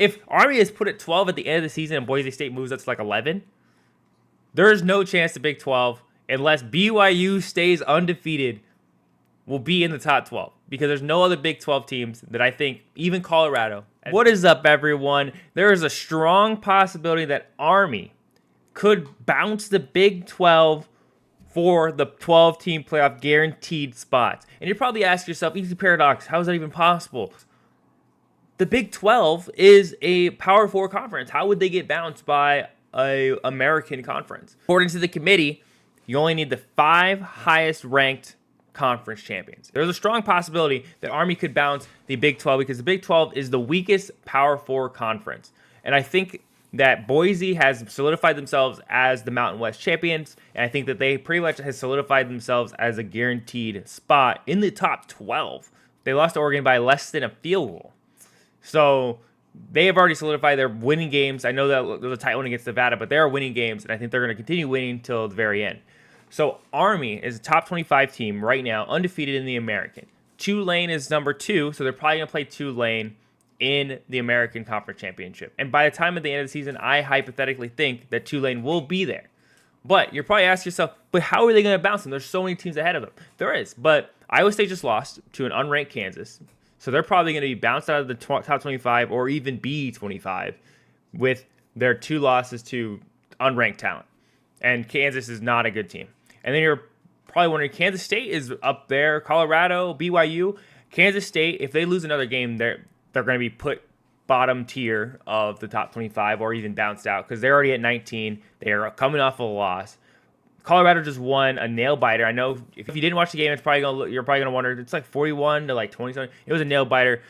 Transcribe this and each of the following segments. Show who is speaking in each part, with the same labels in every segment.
Speaker 1: If Army is put at 12 at the end of the season and Boise State moves up to like 11, there's no chance the Big 12, unless BYU stays undefeated, will be in the top 12 because there's no other Big 12 teams that I think, even Colorado. What is up, everyone? There is a strong possibility that Army could bounce the Big 12 for the 12-team playoff guaranteed spots. And you're probably asking yourself, easy paradox, how is that even possible? The Big 12 is a Power 4 conference. How would they get bounced by an American conference? According to the committee, you only need the 5 highest ranked conference champions. There's a strong possibility that Army could bounce the Big 12 because the Big 12 is the weakest Power 4 conference. And I think that Boise has solidified themselves as the Mountain West champions, and I think that they pretty much have solidified themselves as a guaranteed spot in the top 12. They lost to Oregon by less than a field goal. So they have already solidified their winning games. I know that there's a tight one against Nevada, but they are winning games, and I think they're going to continue winning until the very end. So Army is a top 25 team right now, undefeated in the American. Tulane is number 2, so they're probably going to play Tulane in the American Conference Championship. And by the time at the end of the season, I hypothetically think that Tulane will be there. But you're probably asking yourself, but how are they going to bounce them? There's so many teams ahead of them. There is, but Iowa State just lost to an unranked Kansas. So they're probably going to be bounced out of the top 25 or even B25 with their 2 losses to unranked talent. And Kansas is not a good team. And then you're probably wondering, Kansas State is up there, Colorado, BYU. Kansas State, if they lose another game, they're going to be put bottom tier of the top 25 or even bounced out because they're already at 19. They are coming off of a loss. Colorado just won a nail biter. I know if you didn't watch the game, you're probably gonna wonder. It's like 41 to like 20 something. It was a nail biter.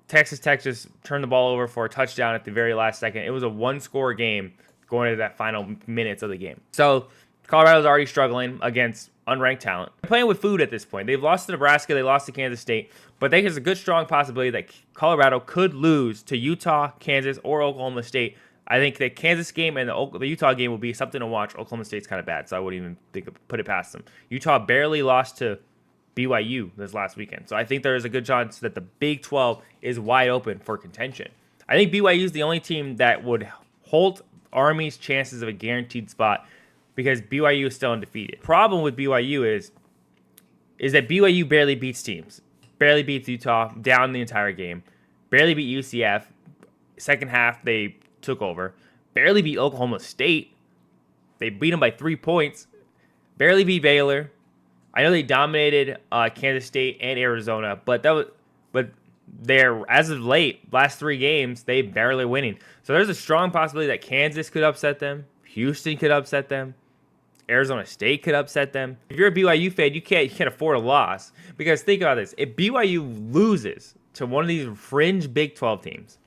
Speaker 1: Texas Tech just turned the ball over for a touchdown at the very last second. It was a 1-score game going into that final minutes of the game. So Colorado's already struggling against unranked talent. They're playing with food at this point. They've lost to Nebraska. They lost to Kansas State. But there's a good, strong possibility that Colorado could lose to Utah, Kansas, or Oklahoma State. I think the Kansas game and the Utah game will be something to watch. Oklahoma State's kind of bad, so I wouldn't even put it past them. Utah barely lost to BYU this last weekend. So I think there is a good chance that the Big 12 is wide open for contention. I think BYU is the only team that would hold Army's chances of a guaranteed spot because BYU is still undefeated. Problem with BYU is that BYU barely beats teams. Barely beats Utah down the entire game. Barely beat UCF. Second half, they took over. Barely beat Oklahoma State. They beat them by 3 points. Barely beat Baylor. I know they dominated Kansas State and Arizona, but they're, as of late, last 3 games, they barely winning. So there's a strong possibility that Kansas could upset them. Houston could upset them. Arizona State could upset them. If you're a BYU fan, you can't afford a loss. Because think about this. If BYU loses to one of these fringe Big 12 teams,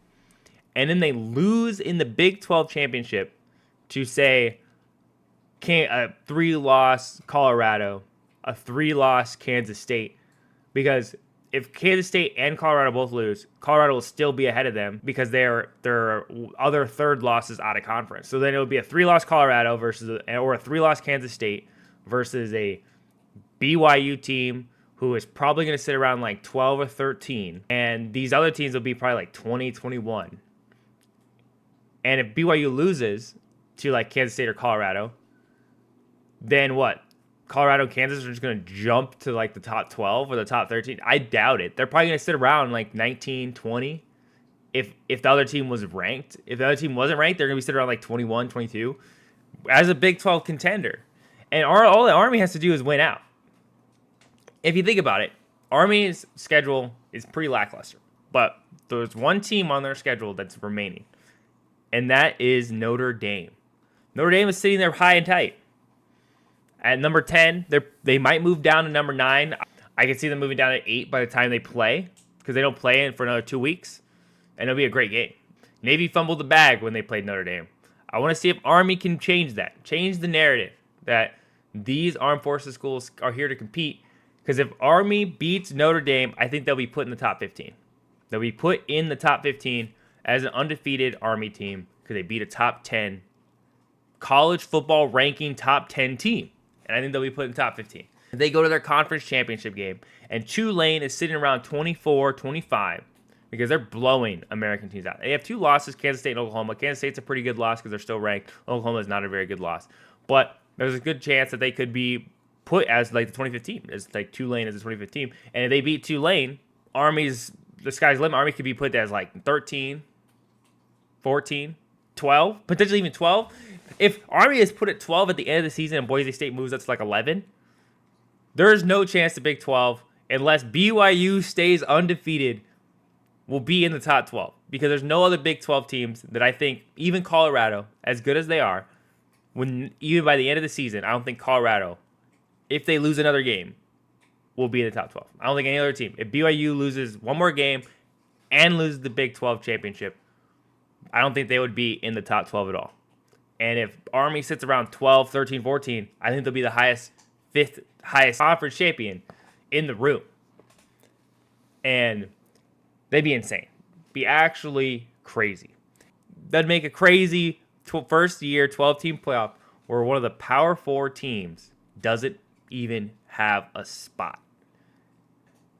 Speaker 1: and then they lose in the Big 12 championship to, say, a 3-loss Colorado, a 3-loss Kansas State, because if Kansas State and Colorado both lose, Colorado will still be ahead of them because there are other third losses out of conference. So then it would be a 3-loss Colorado or a 3-loss Kansas State versus a BYU team who is probably going to sit around like 12 or 13. And these other teams will be probably like 20, 21. And if BYU loses to like Kansas State or Colorado, then what? Colorado and Kansas are just going to jump to like the top 12 or the top 13? I doubt it. They're probably going to sit around like 19, 20 if the other team was ranked. If the other team wasn't ranked, they're going to be sitting around like 21, 22 as a Big 12 contender. And all the Army has to do is win out. If you think about it, Army's schedule is pretty lackluster. But there's one team on their schedule that's remaining, and that is Notre Dame. Notre Dame is sitting there high and tight. At number 10, they might move down to number 9. I can see them moving down to 8 by the time they play because they don't play for another 2 weeks, and it'll be a great game. Navy fumbled the bag when they played Notre Dame. I want to see if Army can change that, change the narrative that these armed forces schools are here to compete, because if Army beats Notre Dame, I think they'll be put in the top 15. They'll be put in the top 15 as an undefeated Army team because they beat a top 10 college football ranking top 10 team. And I think they'll be put in the top 15. They go to their conference championship game, and Tulane is sitting around 24, 25, because they're blowing American teams out. They have 2 losses, Kansas State and Oklahoma. Kansas State's a pretty good loss because they're still ranked. Oklahoma is not a very good loss. But there's a good chance that they could be put as like the 2015, as like Tulane as the 2015. And if they beat Tulane, Army's, the sky's the limit. Army could be put as like 13, 14, 12, potentially even 12. If Army is put at 12 at the end of the season and Boise State moves up to like 11, there's no chance the Big 12, unless BYU stays undefeated, will be in the top 12. Because there's no other Big 12 teams that I think, even Colorado, as good as they are, even by the end of the season, I don't think Colorado, if they lose another game, will be in the top 12. I don't think any other team. If BYU loses one more game and loses the Big 12 championship, I don't think they would be in the top 12 at all. And if Army sits around 12, 13, 14, I think they'll be the fifth highest conference champion in the room. And they'd be insane. Be actually crazy. That'd make a crazy first year 12-team playoff where one of the Power 4 teams doesn't even have a spot.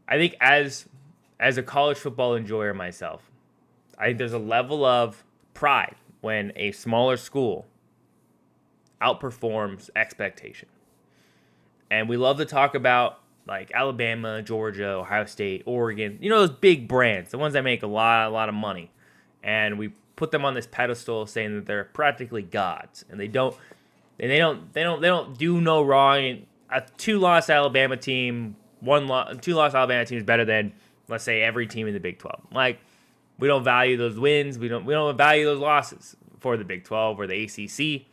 Speaker 1: I think as a college football enjoyer myself, I think there's a level of pride when a smaller school outperforms expectation. And we love to talk about like Alabama, Georgia, Ohio State, Oregon, those big brands, the ones that make a lot of money. And we put them on this pedestal saying that they're practically gods and they don't do no wrong. A 2-loss Alabama team, 2-loss Alabama team is better than, let's say, every team in the Big 12. Like, we don't value those wins. We don't value those losses for the Big 12 or the ACC.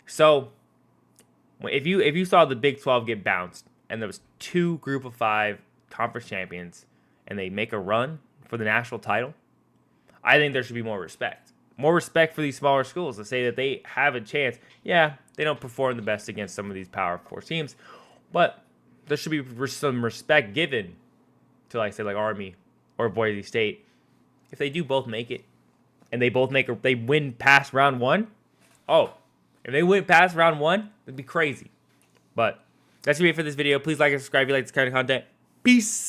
Speaker 1: So if you saw the Big 12 get bounced and there was 2 Group of 5 conference champions and they make a run for the national title, I think there should be more respect. More respect for these smaller schools to say that they have a chance. Yeah, they don't perform the best against some of these Power 4 teams, but there should be some respect given to, like, say, like Army or Boise State. If they do both make it and they win past round 1, if they win past round 1, it'd be crazy. But that's going to be it for this video. Please like and subscribe if you like this kind of content. Peace.